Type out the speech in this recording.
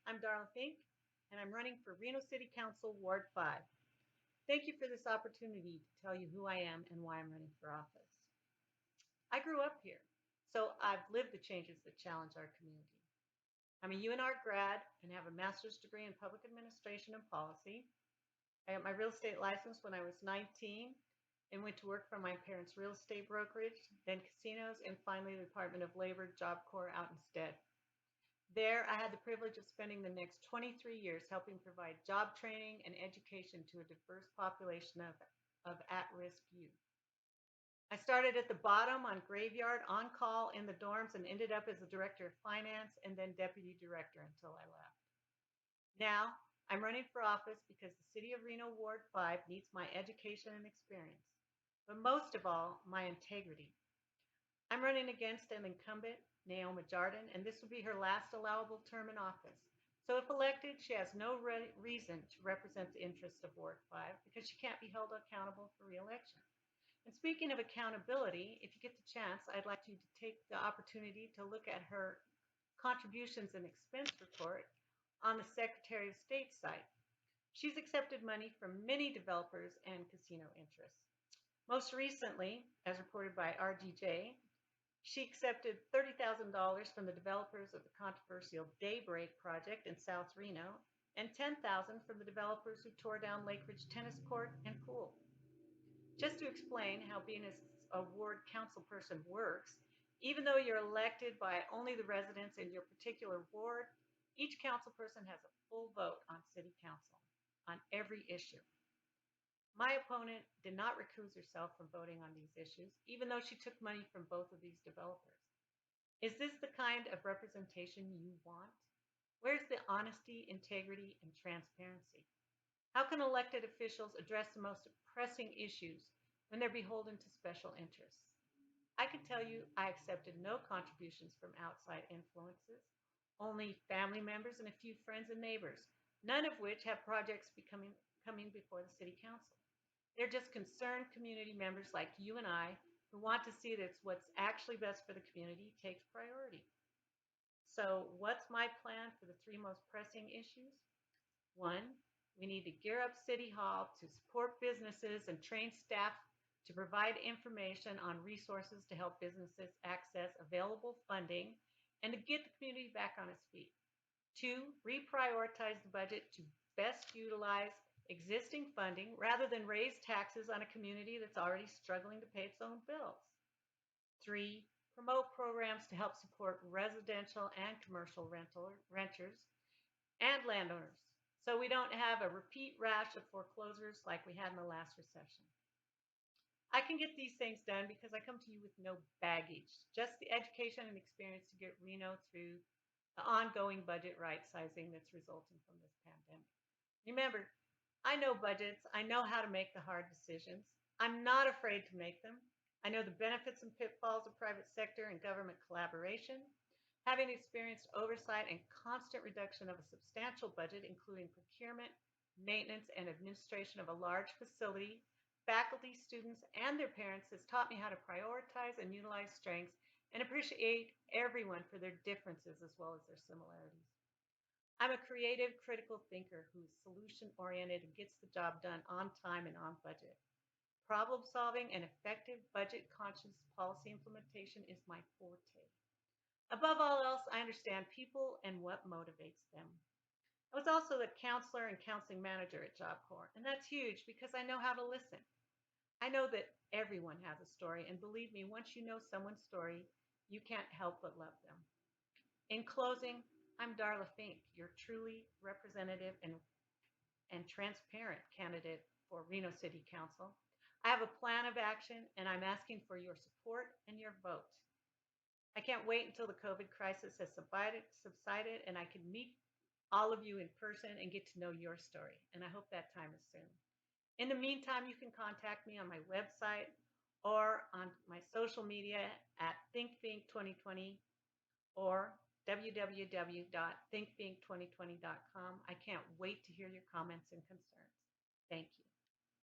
I'm Darla Fink, and I'm running for Reno City Council Ward 5. Thank you for this opportunity to tell you who I am and why I'm running for office. I grew up here, so I've lived the changes that challenge our community. I'm a UNR grad and have a master's degree in public administration and policy. I got my real estate license when I was 19 and went to work for my parents' real estate brokerage, then casinos, and finally the Department of Labor Job Corps out instead. There, I had the privilege of spending the next 23 years helping provide job training and education to a diverse population of at risk youth. I started at the bottom on graveyard, on call in the dorms, and ended up as the director of finance and then deputy director until I left. Now, I'm running for office because the city of Reno Ward 5 needs my education and experience, but most of all, my integrity. I'm running against an incumbent, Naoma Jardin, and this will be her last allowable term in office. So if elected, she has no reason to represent the interests of Ward 5 because she can't be held accountable for reelection. And speaking of accountability, if you get the chance, I'd like you to take the opportunity to look at her contributions and expense report on the Secretary of State's site. She's accepted money from many developers and casino interests. Most recently, as reported by RGJ, she accepted $30,000 from the developers of the controversial Daybreak project in South Reno and $10,000 from the developers who tore down Lake Ridge tennis court and pool. Just to explain how being a ward council person works, even though you're elected by only the residents in your particular ward, each council person has a full vote on city council on every issue. My opponent did not recuse herself from voting on these issues, even though she took money from both of these developers. Is this the kind of representation you want? Where's the honesty, integrity, and transparency? How can elected officials address the most pressing issues when they're beholden to special interests? I can tell you I accepted no contributions from outside influences, only family members and a few friends and neighbors, none of which have projects coming before the city council. They're just concerned community members like you and I who want to see that what's actually best for the community takes priority. So, what's my plan for the three most pressing issues? One, we need to gear up City Hall to support businesses and train staff to provide information on resources to help businesses access available funding and to get the community back on its feet. Two, reprioritize the budget to best utilize existing funding rather than raise taxes on a community that's already struggling to pay its own bills. Three, promote programs to help support residential and commercial renters and landowners so we don't have a repeat rash of foreclosures like we had in the last recession. I can get these things done because I come to you with no baggage, just the education and experience to get Reno through the ongoing budget right sizing that's resulting from this pandemic. Remember, I know budgets, I know how to make the hard decisions. I'm not afraid to make them. I know the benefits and pitfalls of private sector and government collaboration. Having experienced oversight and constant reduction of a substantial budget, including procurement, maintenance, and administration of a large facility, faculty, students, and their parents has taught me how to prioritize and utilize strengths and appreciate everyone for their differences as well as their similarities. I'm a creative, critical thinker who's solution oriented and gets the job done on time and on budget. Problem solving and effective budget conscious policy implementation is my forte. Above all else, I understand people and what motivates them. I was also the counselor and counseling manager at Job Corps, and that's huge because I know how to listen. I know that everyone has a story, and believe me, once you know someone's story, you can't help but love them. In closing, I'm Darla Fink, your truly representative and transparent candidate for Reno City Council. I have a plan of action, and I'm asking for your support and your vote. I can't wait until the COVID crisis has subsided and I can meet all of you in person and get to know your story. And I hope that time is soon. In the meantime, you can contact me on my website or on my social media at thinkfink2020 or www.thinkfink2020.com. I can't wait to hear your comments and concerns. Thank you.